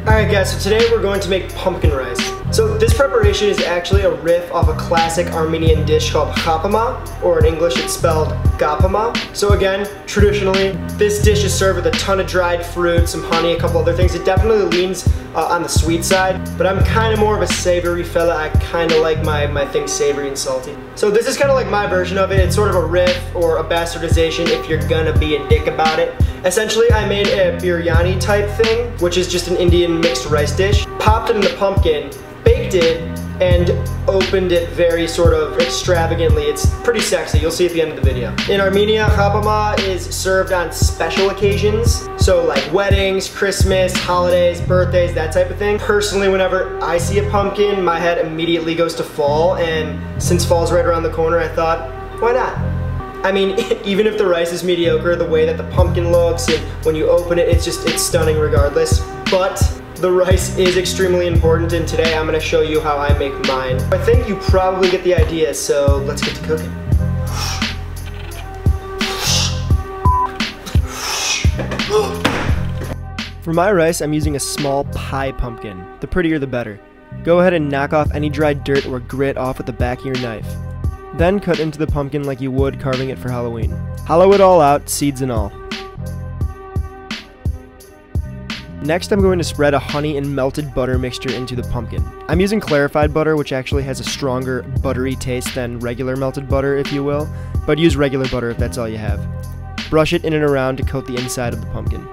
Alright guys, so today we're going to make pumpkin rice. So this preparation is actually a riff off a classic Armenian dish called Ghapama, or in English it's spelled Ghapama. So again, traditionally, this dish is served with a ton of dried fruit, some honey, a couple other things. It definitely leans on the sweet side, but I'm kind of more of a savory fella. I kind of like my things savory and salty. So this is kind of like my version of it. It's sort of a riff or a bastardization if you're gonna be a dick about it. Essentially, I made a biryani type thing, which is just an Indian mixed rice dish. Popped it in the pumpkin, baked it, and opened it very sort of extravagantly. It's pretty sexy, you'll see at the end of the video. In Armenia, Ghapama is served on special occasions. So like weddings, Christmas, holidays, birthdays, that type of thing. Personally, whenever I see a pumpkin, my head immediately goes to fall, and since fall's right around the corner, I thought, why not? I mean, even if the rice is mediocre, the way that the pumpkin looks and when you open it, it's stunning regardless. But the rice is extremely important, and today I'm gonna show you how I make mine. I think you probably get the idea, so let's get to cooking. For my rice, I'm using a small pie pumpkin. The prettier the better. Go ahead and knock off any dried dirt or grit off with the back of your knife. Then cut into the pumpkin like you would carving it for Halloween. Hollow it all out, seeds and all. Next, I'm going to spread a honey and melted butter mixture into the pumpkin. I'm using clarified butter, which actually has a stronger buttery taste than regular melted butter, if you will, but use regular butter if that's all you have. Brush it in and around to coat the inside of the pumpkin.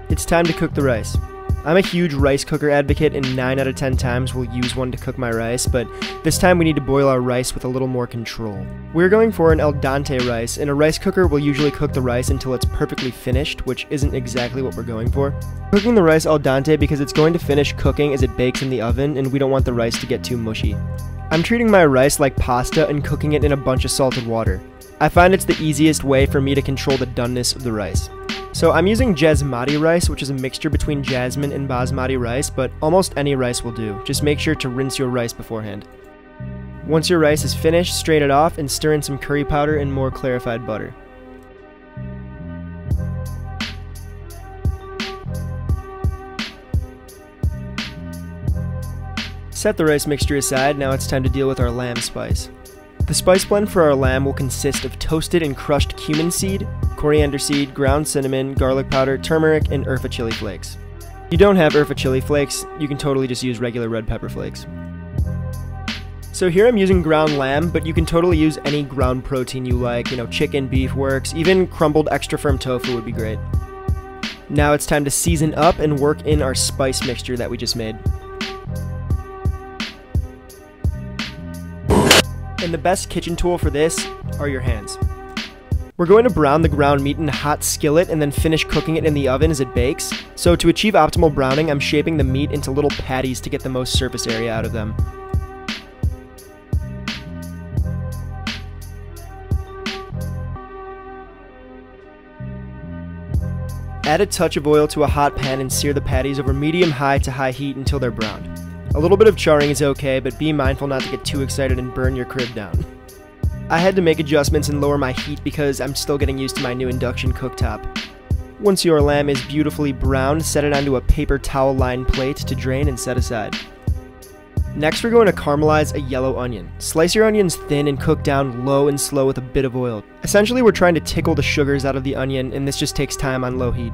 It's time to cook the rice. I'm a huge rice cooker advocate, and 9 out of 10 times we'll use one to cook my rice, but this time we need to boil our rice with a little more control. We're going for an al dente rice. In a rice cooker, we'll usually cook the rice until it's perfectly finished, which isn't exactly what we're going for. Cooking the rice al dente because it's going to finish cooking as it bakes in the oven, and we don't want the rice to get too mushy. I'm treating my rice like pasta and cooking it in a bunch of salted water. I find it's the easiest way for me to control the doneness of the rice. So I'm using jasmati rice, which is a mixture between jasmine and basmati rice, but almost any rice will do. Just make sure to rinse your rice beforehand. Once your rice is finished, strain it off and stir in some curry powder and more clarified butter. Set the rice mixture aside. Now it's time to deal with our lamb spice. The spice blend for our lamb will consist of toasted and crushed cumin seed, coriander seed, ground cinnamon, garlic powder, turmeric, and Urfa chili flakes. If you don't have Urfa chili flakes, you can totally just use regular red pepper flakes. So here I'm using ground lamb, but you can totally use any ground protein you like, chicken, beef works, even crumbled extra firm tofu would be great. Now it's time to season up and work in our spice mixture that we just made. And the best kitchen tool for this are your hands. We're going to brown the ground meat in a hot skillet and then finish cooking it in the oven as it bakes. So to achieve optimal browning, I'm shaping the meat into little patties to get the most surface area out of them. Add a touch of oil to a hot pan and sear the patties over medium-high to high heat until they're browned. A little bit of charring is okay, but be mindful not to get too excited and burn your crib down. I had to make adjustments and lower my heat because I'm still getting used to my new induction cooktop. Once your lamb is beautifully browned, set it onto a paper towel lined plate to drain and set aside. Next, we're going to caramelize a yellow onion. Slice your onions thin and cook down low and slow with a bit of oil. Essentially, we're trying to tickle the sugars out of the onion, and this just takes time on low heat.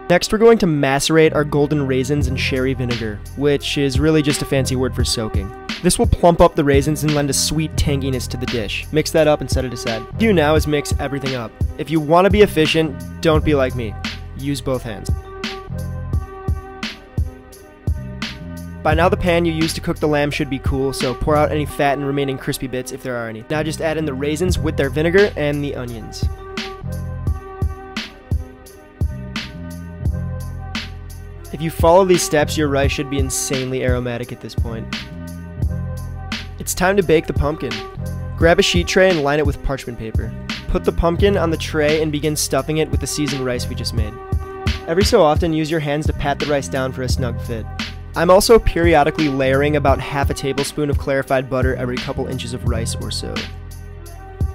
Next, we're going to macerate our golden raisins in sherry vinegar, which is really just a fancy word for soaking. This will plump up the raisins and lend a sweet tanginess to the dish. Mix that up and set it aside. What you do now is mix everything up. If you want to be efficient, don't be like me. Use both hands. By now the pan you used to cook the lamb should be cool, so pour out any fat and remaining crispy bits if there are any. Now just add in the raisins with their vinegar and the onions. If you follow these steps, your rice should be insanely aromatic at this point. It's time to bake the pumpkin. Grab a sheet tray and line it with parchment paper. Put the pumpkin on the tray and begin stuffing it with the seasoned rice we just made. Every so often, use your hands to pat the rice down for a snug fit. I'm also periodically layering about half a tablespoon of clarified butter every couple inches of rice or so.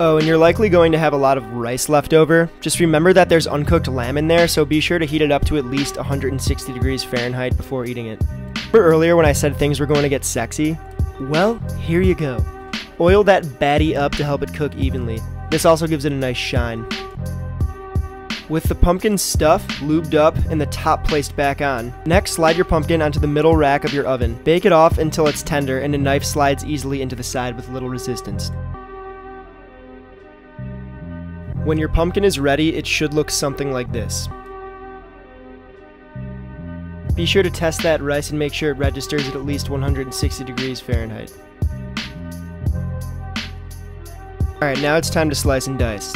Oh, and you're likely going to have a lot of rice left over. Just remember that there's uncooked lamb in there, so be sure to heat it up to at least 160 degrees Fahrenheit before eating it. Remember earlier when I said things were going to get sexy? Well, here you go. Oil that baddie up to help it cook evenly. This also gives it a nice shine. With the pumpkin stuff lubed up and the top placed back on, next slide your pumpkin onto the middle rack of your oven. Bake it off until it's tender and a knife slides easily into the side with little resistance. When your pumpkin is ready, it should look something like this. Be sure to test that rice and make sure it registers at least 160 degrees Fahrenheit. Alright, now it's time to slice and dice.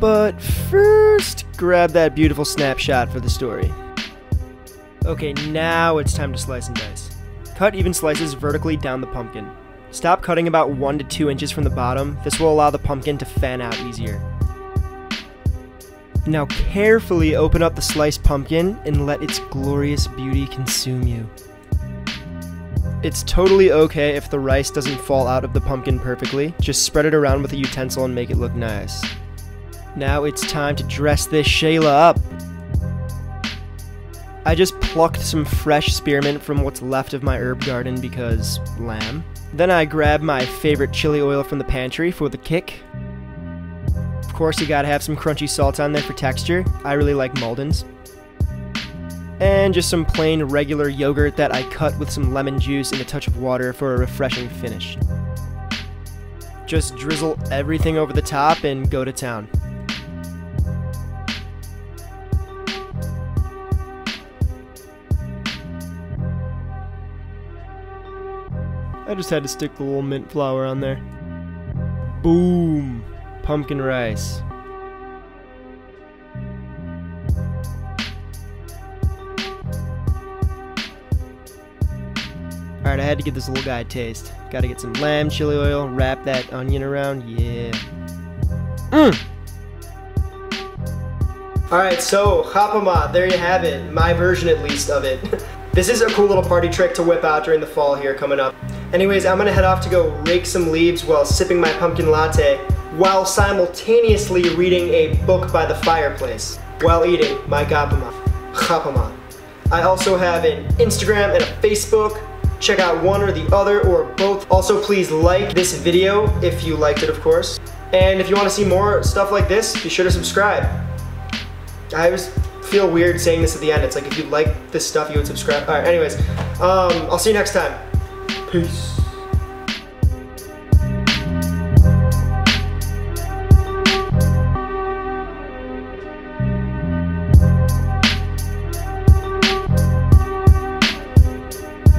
But first, grab that beautiful snapshot for the story. Okay, now it's time to slice and dice. Cut even slices vertically down the pumpkin. Stop cutting about 1 to 2 inches from the bottom. This will allow the pumpkin to fan out easier. Now carefully open up the sliced pumpkin and let its glorious beauty consume you. It's totally okay if the rice doesn't fall out of the pumpkin perfectly. Just spread it around with a utensil and make it look nice. Now it's time to dress this Shayla up. I just plucked some fresh spearmint from what's left of my herb garden because lamb. Then I grabbed my favorite chili oil from the pantry for the kick. Of course, you gotta have some crunchy salt on there for texture. I really like Malden's. And just some plain regular yogurt that I cut with some lemon juice and a touch of water for a refreshing finish. Just drizzle everything over the top and go to town. I just had to stick the little mint flour on there. Boom! Pumpkin rice. Alright, I had to give this little guy a taste. Gotta get some lamb, chili oil, wrap that onion around, yeah. Alright, so Ghapama, there you have it. My version at least of it. This is a cool little party trick to whip out during the fall here coming up. Anyways, I'm gonna head off to go rake some leaves while sipping my pumpkin latte, while simultaneously reading a book by the fireplace, while eating my Ghapama. I also have an Instagram and a Facebook. Check out one or the other or both. Also, please like this video if you liked it, of course. And if you want to see more stuff like this, be sure to subscribe. I always feel weird saying this at the end. It's like if you like this stuff, you would subscribe. Alright, anyways, I'll see you next time. Peace.